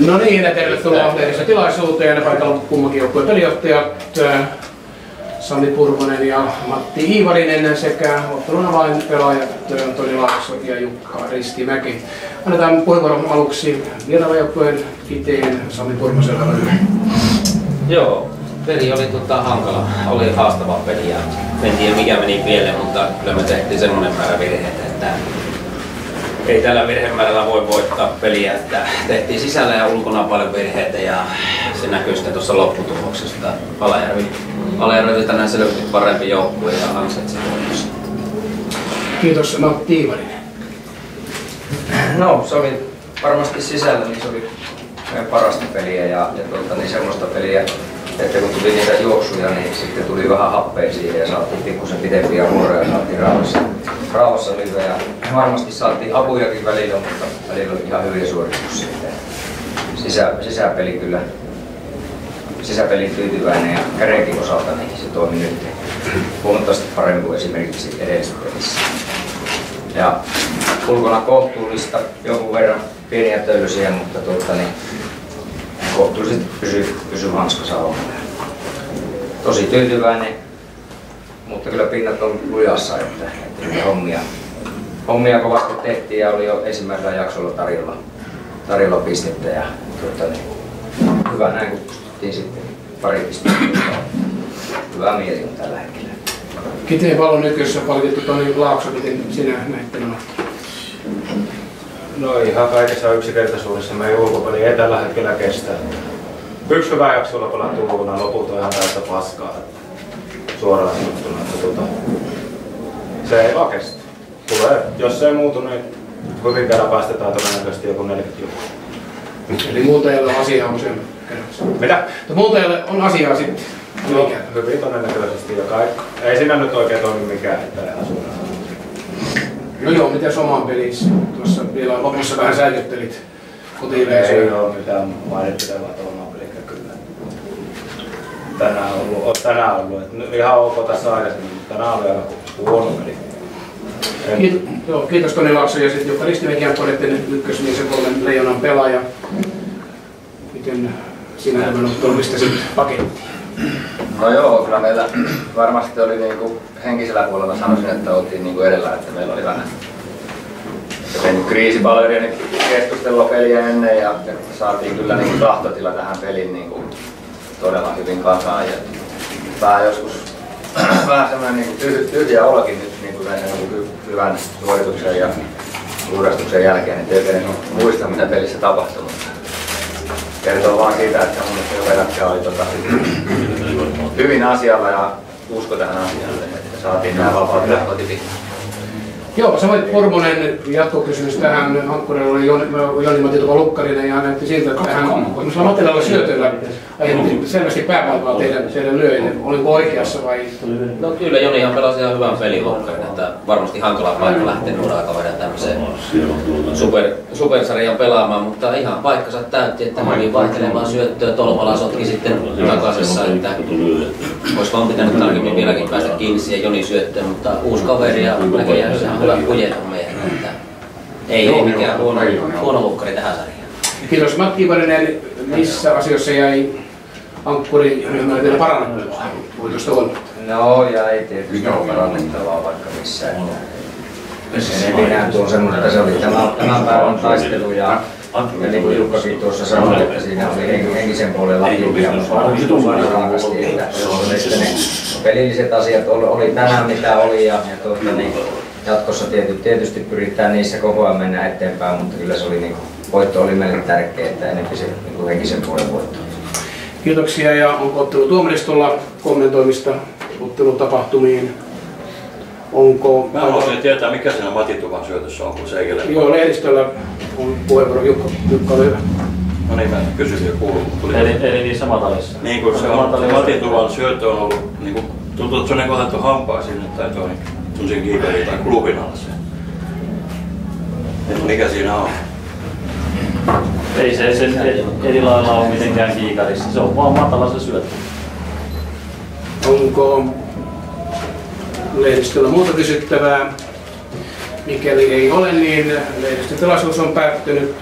No niin, tervetuloa lehdistötilaisuuteen. Paikalla kummankin joukkueen pelijohtajat Sami Purmonen ja Matti Iivarinen sekä ottelun avainpelaajat Toni Laakso ja Jukka Ristimäki. Annetaan puheenvuoron aluksi vierailijoukkueen Kiteen Sami Purmoselle. Joo, peli oli hankala. Oli haastava peli ja en tiedä mikä meni pieleen, mutta kyllä me tehtiin semmoinen määrä virheitä, että ei tällä virhemäärällä voi voittaa peliä, että tehtiin sisällä ja ulkona paljon virheitä ja se näkyy sitten tuossa lopputuloksesta. Alajärvi oli tänään selvästi parempi joukkue ja ansaitsi voitossa. Kiitos Matti Iivarinen. No, se oli varmasti sisällä, niin se oli meidän parasta peliä ja niin semmoista peliä, että kun tuli niitä juoksuja, niin sitten tuli vähän happea siihen ja saatiin pikkusen pidempiä vuoroja ja saatiin rauhassa lyhyä. Ja varmasti saatiin apujakin välillä, mutta välillä oli ihan hyviä suorituksia. Sisäpeli kyllä, sisäpelin tyytyväinen ja kädenkin osalta niin se toimi nyt huomattavasti paremmin kuin esimerkiksi edellisessä pelissä. Ja ulkona kohtuullista, jonkun verran pieniä töylysiä, mutta kohtuullisesti pysy hanskassa on. Tosi tyytyväinen, mutta kyllä pinnat on lujassa, että hommia kovasti tehtiin ja oli jo ensimmäisellä jaksolla tarjolla pistettä ja hyvä näin kun pystyttiin sitten pari pistettä. Hyvä mieli on tällä hetkellä. Kiteen Pallon ykkössä palkittu Toni Laakso, miten sinä näit tämän? No ihan kaikessa yksinkertaisuudessa meidän ulkopeli ei tällä hetkellä kestä. Yksi hyvä jakso on pelattu ulkona, lopulta on ihan täyttä paskaa. Suoraan sanottuna, se ei vaan kestä. Jos se ei muutu, niin hyvin kerran päästetään todennäköisesti joku 40 joku. Eli muuta ei ole asiaa usein kerrassa. Mitä? Muuta ei ole, on asiaa sitten. No, hyvin todennäköisesti ja kaikki. Ei siinä nyt oikein toimi mikään, että ihan suoraan. No joo, miten omaan pelissä? Tuossa vielä lopussa vähän säilyttelit kotileisiä. Ei ole mitään mainittelevaa omaan pelissä kyllä. Tänään ollut. Ihan ok tässä aikaisemmin, mutta tänään oli aika huono peli. Kiitos Toni Laakso ja sitten Jukka Ristimäki on ykkösmies kolmen Leijonan pelaaja. Miten sinä tämän ottelumistasit pakettiin? No joo, kyllä meillä varmasti oli henkisellä puolella sanoisin, että oltiin edellä, että meillä oli vähän kriisipalveluiden keskustelua peliä ennen ja saatiin kyllä tahtotila tähän peliin todella hyvin kasaan ja vähän joskus vähän semmoinen tyhjä olokin nyt hyvän suorituksen ja uudistuksen jälkeen, ettei oikein muista mitä pelissä tapahtui. Kertoo vaan siitä, että mun mielestä Verakka oli hyvin asialla ja usko tähän asiaan, että saatiin nämä vapaat lähtötilit. Joo, Sami Purmonen jatkokysymys tähän. Hankkurilla oli Joni-Matti Lukkarinen ja näytti siltä, että hän Matilalla syötöllä aiheutti selvästi pääpaikalla teidän lyöjille. Oliko oikeassa vai? No kyllä Jonihan pelasi ihan hyvän pelin Lukkarinen, että varmasti hankala paikka lähteä nuorella kaverilla tämmöiseen supersarjan pelaamaan, mutta ihan paikkansa täytti, että hyvin vaihtelemaan syöttöä. Tolvala sotki sitten takaisessa, että olisi vaan pitänyt tarkemmin vieläkin päästä kiinni siihen Jonin syöttöön, mutta uusi kaveri ja näköjään se on hyvä kujeton meidän, että ei mikään huono lukkari tähän sarjaan. Kiitos Matti Iivarinen. Missä asioissa jäi ankkuriryhmällä teille parannettavaa voitosta huolimatta? No ja ei tietysti ole parannettavaa vaikka missään. Enemmän tuon semmoinen, että se oli tämän päivän taistelu ja niin kuin Jukkakin tuossa sanoi, että siinä oli henkisen puolen läpiä, mutta rankasti, että ne pelilliset asiat oli tänään mitä oli ja jatkossa tietysti pyritään niissä koko ajan mennä eteenpäin, mutta kyllä se oli voitto oli meille tärkeä, että enemmän se henkisen puolen voitto. Kiitoksia ja onko ottelutuomaristolla kommentoimista ottelutapahtumiin? Onko... Mä haluaisin tietää mikä siinä Matin Tuvan syötössä on, kun se ei ole. Joo, lehdistöllä on puheenvuoro. Jukka oli hyvä. No niin, mä kysyin jo kuuluu. Eli niissä matalissa. Niin kuin se on, Matin Tuvan syötö on ollut, tuntuu, että se on otettu hampaa sinne tai tuollaisen kiiperiin tai klubin alla se. Et mikä siinä on? Ei se eri lailla ole mitenkään kiikarissa, se on vaan matala se syöttö. Onko lehdistöllä muuta kysyttävää? Mikäli ei ole, niin lehdistötilaisuus on päättynyt.